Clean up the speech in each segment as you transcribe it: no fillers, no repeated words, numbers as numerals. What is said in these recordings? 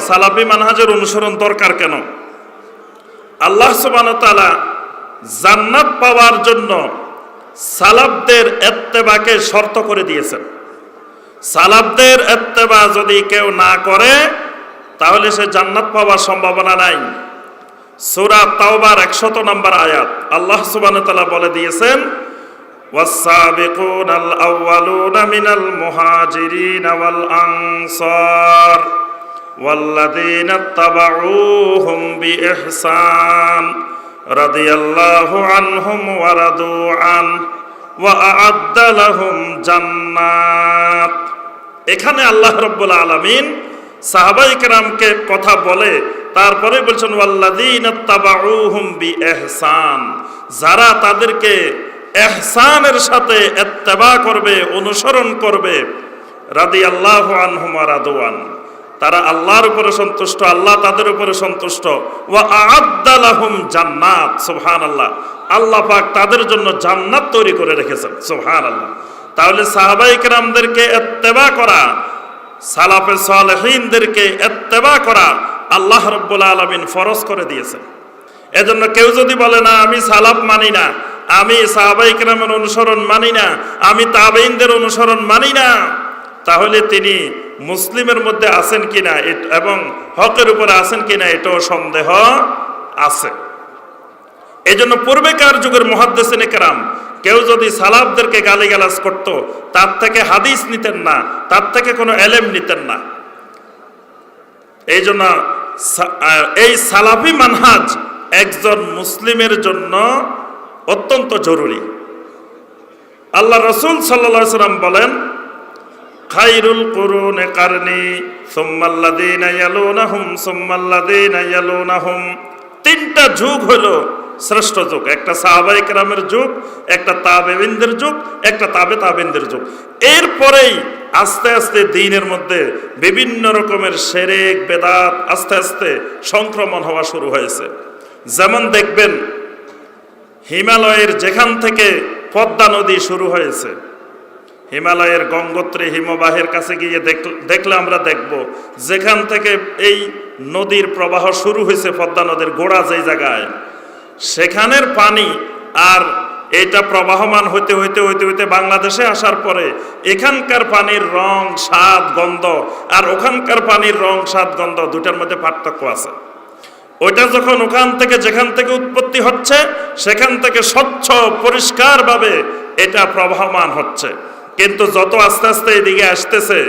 সালাফি মানহাজের অনুসরণ দরকার কেন? আল্লাহ সুবহানাহু ওয়া তাআলা জান্নাত পাওয়ার জন্য সালাফদের ইত্তেবাকে শর্ত করে দিয়েছেন। সালাফদের ইত্তেবা যদি কেউ না করে তাহলে সে জান্নাত পাওয়ার সম্ভাবনা নাই। সূরা তাওবার 100 নম্বর আয়াত আল্লাহ সুবহানাহু ওয়া তাআলা বলে দিয়েছেন, ওয়াস-সাবিকুনাল আউয়ালুনা মিনাল মুহাজিরিন ওয়াল আনসার ওয়াল্লাযীনা তাবাউহুম বিইহসান রাদিয়াল্লাহু আনহুম ওয়া রাদু আন ওয়া আ'আদ্দা লাহুম জান্নাত। এখানে আল্লাহ রাব্বুল আলামিন সাহাবায়ে কেরামকে কথা বলে তারপরে বলছেন ওয়াল্লাযীনা তাবাউহুম বিইহসান, যারা তাদেরকে ইহসানের সাথে ইত্তেবা করবে, অনুসরণ করবে, রাদিয়াল্লাহু আনহুম ওয়া রাদু আন, তারা আল্লাহর উপরে সন্তুষ্ট, আল্লাহ তাদের উপরে সন্তুষ্ট। ওয়া আ'আদ্দা লাহুম জান্নাত, সুবহানাল্লাহ, আল্লাহ পাক তাদের জন্য জান্নাত তৈরি করে রেখেছেন, সুবহানাল্লাহ। তাহলে সাহাবায়ে কেরামদেরকে ইত্তেবা করা, সালাফে সালেহিনদেরকে ইত্তেবা করা আল্লাহ রাব্বুল আলামিন ফরজ করে দিয়েছেন। এজন্য কেউ যদি বলে না আমি সালাফ মানি না, আমি সাহাবায়ে কেরামের অনুসরণ মানি না, আমি তাবেঈনদের অনুসরণ মানি না, তাহলে তিনি মুসলিমের মধ্যে আছেন কিনা এবং হকের উপরে আছেন কিনা এটাও সন্দেহ আছে। এজন্য পূর্বেকার যুগের মুহাদ্দিসিনে কেরাম কেউ যদি সালাফদেরকে গালিগালাজ করত, তার থেকে হাদিস নিতেন না, তার থেকে কোনো এলেম নিতেন না। এই জন্য এই সালাফি মানহাজ একজন মুসলিমের জন্য অত্যন্ত জরুরি। আল্লাহ রাসূল সাল্লাল্লাহু আলাইহি ওয়াসাল্লাম বলেন, খায়রুল কুরুনি কারনি সুম্মাল্লাযীনা ইয়ালুনাহুম সুম্মাল্লাযীনা ইয়ালুনাহুম। তিনটা যুগ হলো শ্রেষ্ঠ যুগ, একটা সাহাবায়ে কেরামের যুগ, একটা তাবেঈনদের যুগ, একটা তাবেঈনদের যুগ। এরপরেই আস্তে আস্তে দ্বীনের মধ্যে বিভিন্ন রকমের শিরক বেদাত আস্তে আস্তে সংক্রমণ হওয়া শুরু হয়েছে। যেমন দেখবেন হিমালয়ের যেখান থেকে পদ্মা নদী শুরু হয়েছে, হিমালয়ের গঙ্গোত্রী হিমবাহের কাছে গিয়ে দেখলে আমরা দেখব যেখান থেকে এই নদীর প্রবাহ শুরু হয়েছে, পদ্মা নদীর গোড়া যেই জায়গায়, সেখানের পানি আর এটা প্রবাহমান হইতে হইতে হইতে হইতে বাংলাদেশে আসার পরে এখানকার পানির রং, স্বাদ, গন্ধ আর ওখানকার পানির রং, স্বাদ, গন্ধ দুটার মধ্যে পার্থক্য আছে। ওইটা যখন ওখান থেকে যেখান থেকে উৎপত্তি হচ্ছে সেখান থেকে স্বচ্ছ পরিষ্কারভাবে এটা প্রবাহমান হচ্ছে, কিন্তু যত আস্তে আস্তে এদিকে আসতেছে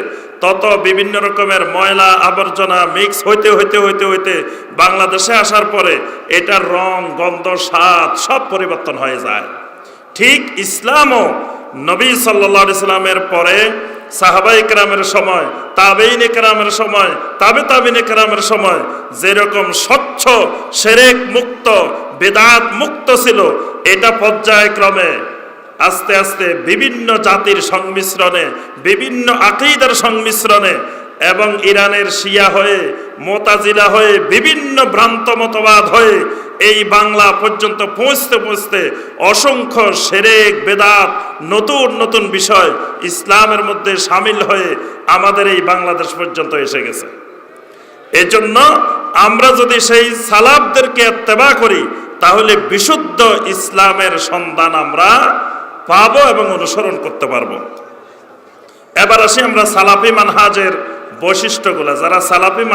তত বিভিন্ন রকমের ময়লা আবর্জনা মিক্স হইতে হইতে হইতে হইতে বাংলাদেশে আসার পরে এটার রং, গন্ধ, স্বাদ সব পরিবর্তন হয়ে যায়। ঠিক ইসলামও নবী সাল্লাল্লাহু আলাইহি সাল্লামের পরে সাহাবায়ে কেরামের সময়, তাবেঈনে কেরামের সময়, তাবেঈনে কেরামের সময় যেরকম স্বচ্ছ শিরক মুক্ত, বিদআত মুক্ত ছিল, এটা পর্যায়ক্রমে আস্তে আস্তে বিভিন্ন জাতির সংমিশ্রণে, বিভিন্ন আকীদার সংমিশ্রণে এবং ইরানের শিয়া হয়ে, মুতাজিলা হয়ে, বিভিন্ন ভ্রান্ত মতবাদ হয়ে এই বাংলা পর্যন্ত পৌঁছতে পৌঁছতে অসংখ্য শিরক বেদাত, নতুন নতুন বিষয় ইসলামের মধ্যে শামিল হয়ে আমাদের এই বাংলাদেশ পর্যন্ত এসে গেছে। এজন্য আমরা যদি সেই সালাফদেরকে ইত্তেবা করি তাহলে বিশুদ্ধ ইসলামের সন্ধান আমরা পাবো এবং অনুসরণ করতে পারবো। এবার আসি আমরা সালাফি মানহাজের বৈশিষ্ট্যগুলো। যারা সালাফি